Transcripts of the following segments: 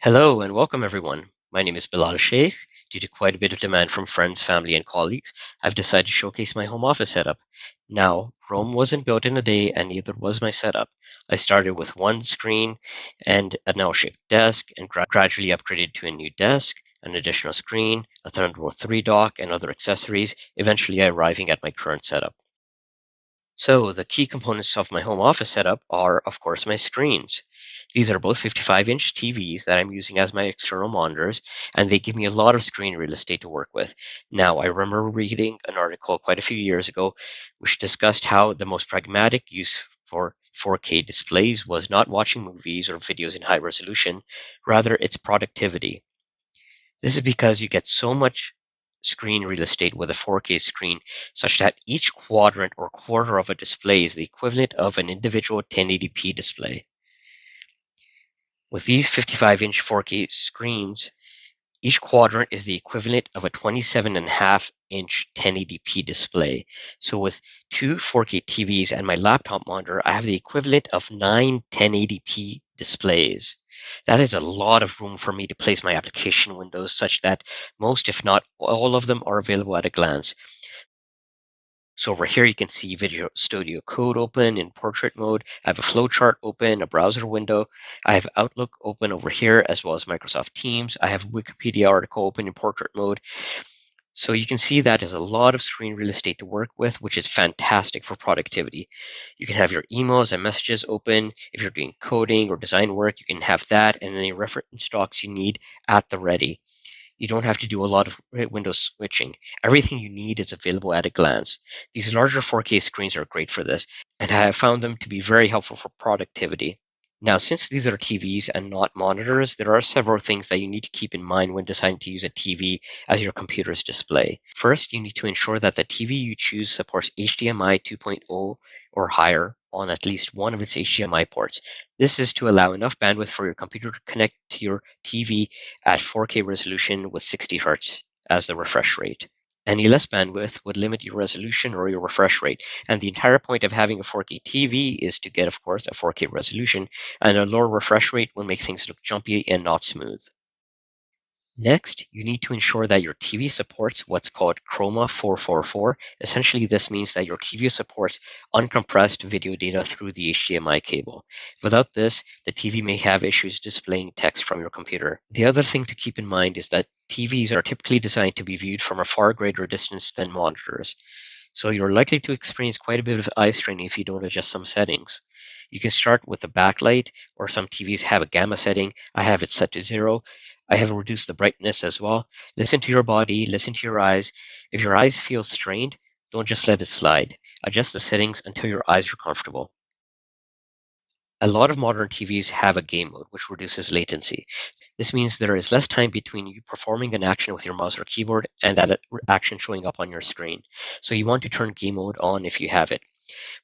Hello and welcome everyone. My name is Bilal Sheikh. Due to quite a bit of demand from friends, family, and colleagues, I've decided to showcase my home office setup. Now, Rome wasn't built in a day and neither was my setup. I started with one screen and an L-shaped desk and gradually upgraded to a new desk, an additional screen, a Thunderbolt 3 dock, and other accessories, eventually arriving at my current setup. So the key components of my home office setup are, of course, my screens. These are both 55-inch TVs that I'm using as my external monitors, and they give me a lot of screen real estate to work with. Now, I remember reading an article quite a few years ago which discussed how the most pragmatic use for 4K displays was not watching movies or videos in high resolution, rather its productivity. This is because you get so much screen real estate with a 4K screen such that each quadrant or quarter of a display is the equivalent of an individual 1080p display. With these 55-inch 4K screens, each quadrant is the equivalent of a 27.5-inch 1080p display. So with two 4K TVs and my laptop monitor, I have the equivalent of 9 1080p displays. That is a lot of room for me to place my application windows such that most, if not all of them, are available at a glance. So over here, you can see Visual Studio Code open in portrait mode. I have a flowchart open, a browser window. I have Outlook open over here, as well as Microsoft Teams. I have Wikipedia article open in portrait mode. So you can see that is a lot of screen real estate to work with, which is fantastic for productivity. You can have your emails and messages open. If you're doing coding or design work, you can have that and any reference docs you need at the ready. You don't have to do a lot of window switching. Everything you need is available at a glance. These larger 4K screens are great for this, and I have found them to be very helpful for productivity. Now, since these are TVs and not monitors, there are several things that you need to keep in mind when deciding to use a TV as your computer's display. First, you need to ensure that the TV you choose supports HDMI 2.0 or higher on at least one of its HDMI ports. This is to allow enough bandwidth for your computer to connect to your TV at 4K resolution with 60 Hz as the refresh rate. Any less bandwidth would limit your resolution or your refresh rate. And the entire point of having a 4K TV is to get, of course, a 4K resolution, and a lower refresh rate will make things look jumpy and not smooth. Next, you need to ensure that your TV supports what's called Chroma 444. Essentially, this means that your TV supports uncompressed video data through the HDMI cable. Without this, the TV may have issues displaying text from your computer. The other thing to keep in mind is that TVs are typically designed to be viewed from a far greater distance than monitors. So you're likely to experience quite a bit of eye straining if you don't adjust some settings. You can start with the backlight, or some TVs have a gamma setting. I have it set to 0. I have reduced the brightness as well. Listen to your body, listen to your eyes. If your eyes feel strained, don't just let it slide. Adjust the settings until your eyes are comfortable. A lot of modern TVs have a game mode, which reduces latency. This means there is less time between you performing an action with your mouse or keyboard and that action showing up on your screen. So you want to turn game mode on if you have it.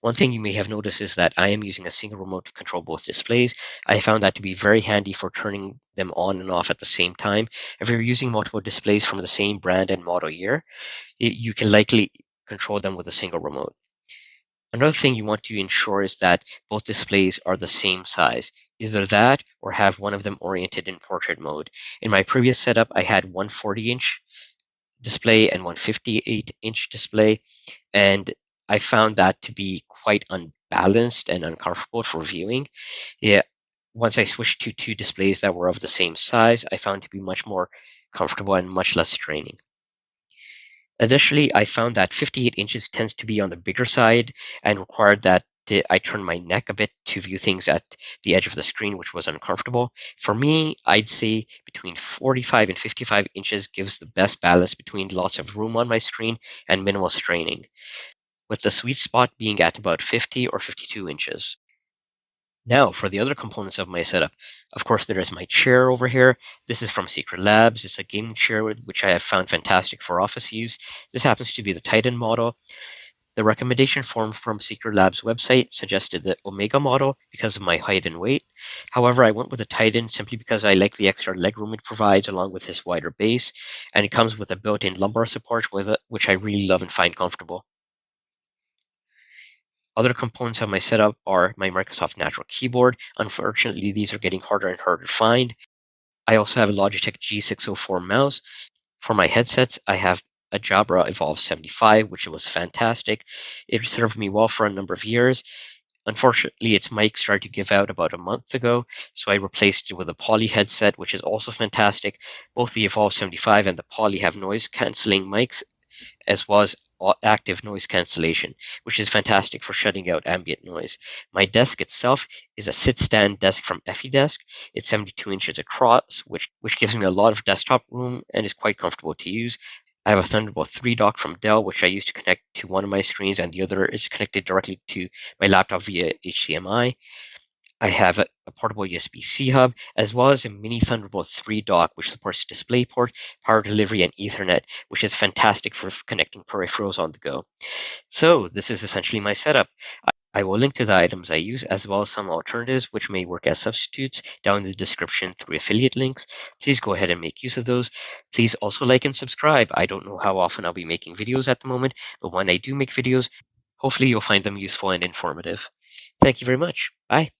One thing you may have noticed is that I am using a single remote to control both displays. I found that to be very handy for turning them on and off at the same time. If you're using multiple displays from the same brand and model year, you can likely control them with a single remote. Another thing you want to ensure is that both displays are the same size. Either that or have one of them oriented in portrait mode. In my previous setup, I had one 40-inch display and one 58-inch display, and I found that to be quite unbalanced and uncomfortable for viewing. Yeah, once I switched to two displays that were of the same size, I found to be much more comfortable and much less straining. Additionally, I found that 58 inches tends to be on the bigger side and required that I turn my neck a bit to view things at the edge of the screen, which was uncomfortable. For me, I'd say between 45 and 55 inches gives the best balance between lots of room on my screen and minimal straining, with the sweet spot being at about 50 or 52 inches. Now, for the other components of my setup, of course, there is my chair over here. This is from Secret Labs. It's a gaming chair, which I have found fantastic for office use. This happens to be the Titan model. The recommendation form from Secret Labs website suggested the Omega model because of my height and weight. However, I went with the Titan simply because I like the extra legroom it provides along with its wider base, and it comes with a built-in lumbar support with it, which I really love and find comfortable. Other components of my setup are my Microsoft Natural Keyboard. Unfortunately, these are getting harder and harder to find. I also have a Logitech G604 mouse. For my headsets, I have a Jabra Evolve 75, which was fantastic. It served me well for a number of years. Unfortunately, its mic started to give out about a month ago, so I replaced it with a Poly headset, which is also fantastic. Both the Evolve 75 and the Poly have noise canceling mics, as well as active noise cancellation, which is fantastic for shutting out ambient noise. My desk itself is a sit-stand desk from EffiDesk. It's 72 inches across, which gives me a lot of desktop room and is quite comfortable to use. I have a Thunderbolt 3 dock from Dell, which I use to connect to one of my screens, and the other is connected directly to my laptop via HDMI. I have a portable USB-C hub, as well as a mini Thunderbolt 3 dock, which supports DisplayPort, power delivery, and Ethernet, which is fantastic for connecting peripherals on the go. So this is essentially my setup. I will link to the items I use, as well as some alternatives which may work as substitutes, down in the description through affiliate links. Please go ahead and make use of those. Please also like and subscribe. I don't know how often I'll be making videos at the moment, but when I do make videos, hopefully you'll find them useful and informative. Thank you very much. Bye.